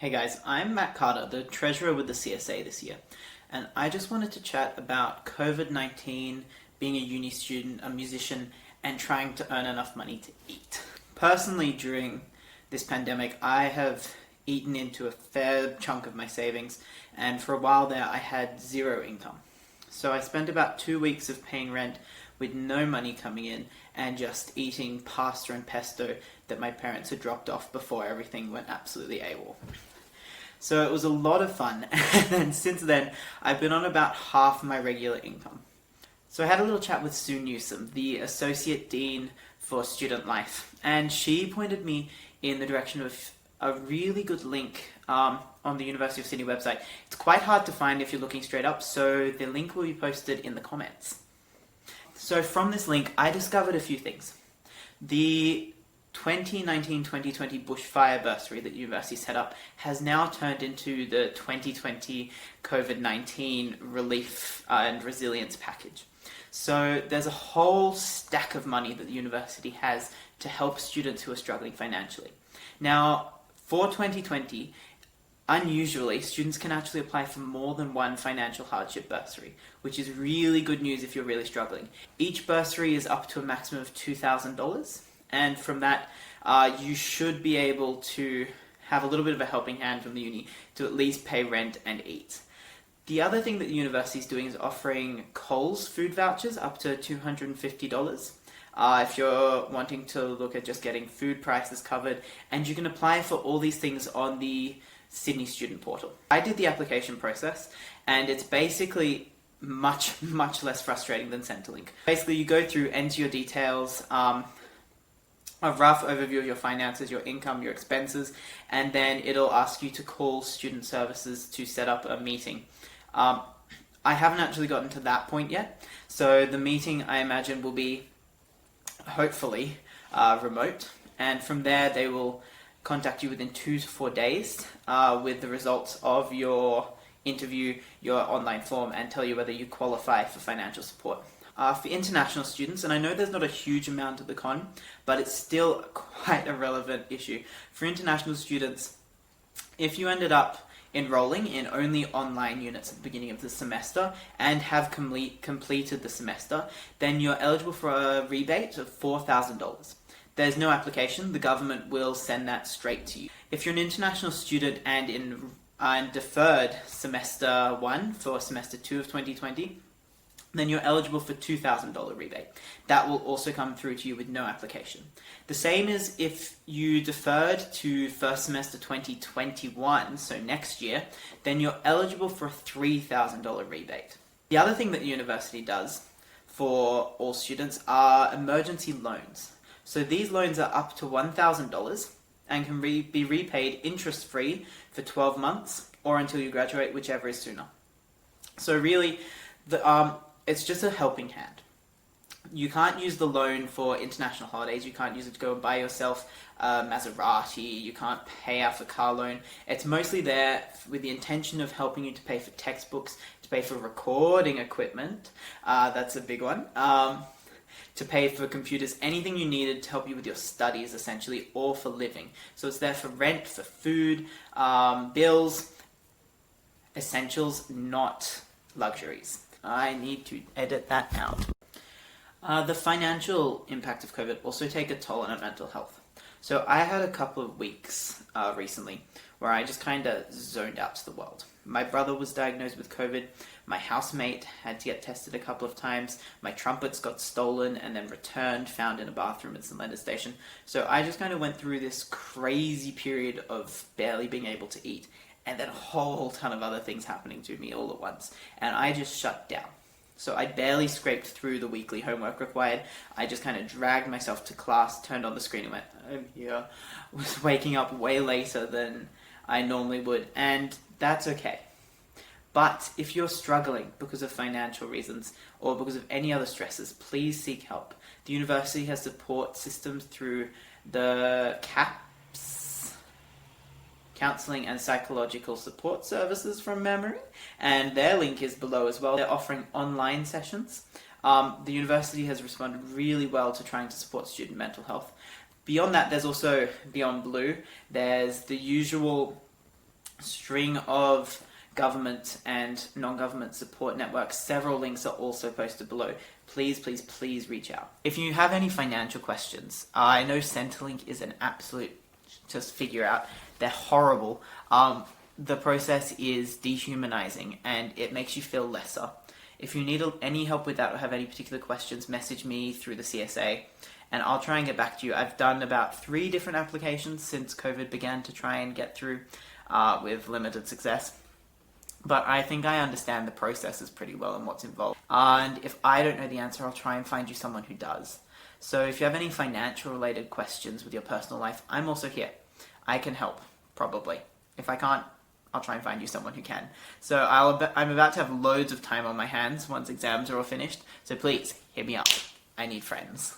Hey guys, I'm Matt Carter, the treasurer with the CSA this year, and I just wanted to chat about COVID-19, being a uni student, a musician, and trying to earn enough money to eat. Personally, during this pandemic, I have eaten into a fair chunk of my savings, and for a while there, I had zero income. So I spent about 2 weeks of paying rent with no money coming in and just eating pasta and pesto that my parents had dropped off before everything went absolutely AWOL. So it was a lot of fun, and since then, I've been on about half my regular income. So I had a little chat with Sue Newsom, the Associate Dean for Student Life, and she pointed me in the direction of a really good link on the University of Sydney website. It's quite hard to find if you're looking straight up, so the link will be posted in the comments. So from this link, I discovered a few things. The 2019-2020 bushfire bursary that university set up has now turned into the 2020 COVID-19 relief and resilience package. So there's a whole stack of money that the university has to help students who are struggling financially. Now, for 2020, unusually, students can actually apply for more than one financial hardship bursary, which is really good news if you're really struggling. Each bursary is up to a maximum of $2,000. And from that, you should be able to have a little bit of a helping hand from the uni to at least pay rent and eat. The other thing that the university is doing is offering Coles food vouchers up to $250 if you're wanting to look at just getting food prices covered. And you can apply for all these things on the Sydney Student Portal. I did the application process, and it's basically much less frustrating than Centrelink. Basically, you go through, enter your details, a rough overview of your finances, your income, your expenses, and then it'll ask you to call student services to set up a meeting. I haven't actually gotten to that point yet, so the meeting, I imagine, will be hopefully remote, and from there they will contact you within 2 to 4 days with the results of your interview, your online form, and tell you whether you qualify for financial support. For international students, and I know there's not a huge amount of the con, but it's still quite a relevant issue. For international students, if you ended up enrolling in only online units at the beginning of the semester and have completed the semester, then you're eligible for a rebate of $4,000. There's no application, the government will send that straight to you. If you're an international student and in deferred semester 1 for semester 2 of 2020, then you're eligible for $2,000 rebate. That will also come through to you with no application. The same is if you deferred to first semester 2021, so next year, then you're eligible for a $3,000 rebate. The other thing that the university does for all students are emergency loans. So these loans are up to $1,000 and can be repaid interest-free for 12 months or until you graduate, whichever is sooner. So really, it's just a helping hand. You can't use the loan for international holidays, you can't use it to go and buy yourself a Maserati, you can't pay off a car loan. It's mostly there with the intention of helping you to pay for textbooks, to pay for recording equipment, that's a big one, to pay for computers, anything you needed to help you with your studies essentially, or for living. So it's there for rent, for food, bills, essentials, not luxuries. I need to edit that out. The financial impact of COVID also take a toll on our mental health. So I had a couple of weeks recently where I just kind of zoned out to the world. My brother was diagnosed with COVID, my housemate had to get tested a couple of times, my trumpets got stolen and then returned, found in a bathroom at St. Leonard's Station. So I just kind of went through this crazy period of barely being able to eat, and then a whole ton of other things happening to me all at once. And I just shut down. So I barely scraped through the weekly homework required. I just kind of dragged myself to class, turned on the screen and went, I'm here. Was waking up way later than I normally would. And that's okay. But if you're struggling because of financial reasons or because of any other stresses, please seek help. The university has support systems through the CAPS, Counselling and Psychological Support Services from memory, and their link is below as well. They're offering online sessions. The university has responded really well to trying to support student mental health. Beyond that, there's also Beyond Blue. There's the usual string of government and non-government support networks. Several links are also posted below. Please, please, please reach out. If you have any financial questions, I know Centrelink is an absolute just figure out. They're horrible. The process is dehumanizing and it makes you feel lesser. If you need any help with that or have any particular questions, message me through the CSA and I'll try and get back to you. I've done about 3 different applications since COVID began to try and get through with limited success. But I think I understand the processes pretty well and what's involved. And if I don't know the answer, I'll try and find you someone who does. So if you have any financial related questions with your personal life, I'm also here. I can help, probably. If I can't, I'll try and find you someone who can. So I'm about to have loads of time on my hands once exams are all finished. So please, hit me up. I need friends.